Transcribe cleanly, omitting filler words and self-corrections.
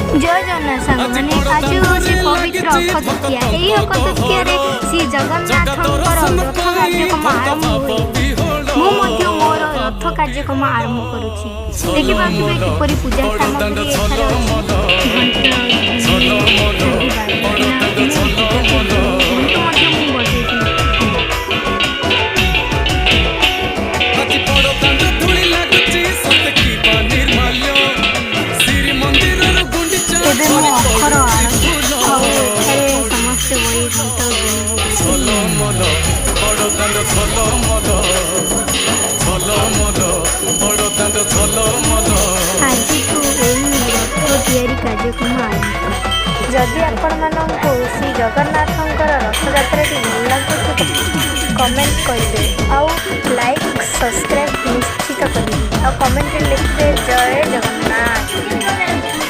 जय जगन्नाथ सांग मैंने आज से पवित्र अक्ष तृतीया यही अक्ष तृतीया श्री जगन्नाथ रथ कार्यक्रम आरंभ हुए मुझे मोर रथ कार्यक्रम आरंभ करुच्ची देखा किपरि पूजा सामग्री अक्षर समस्त कार्यक्रम जदि आपण मानू श्री जगन्नाथ रथयात्रा भल लगे कमेंट करेंगे आउ लाइक सब्सक्राइब निश्चित करेंगे आ कमेंट लिखते जय जगन्नाथ।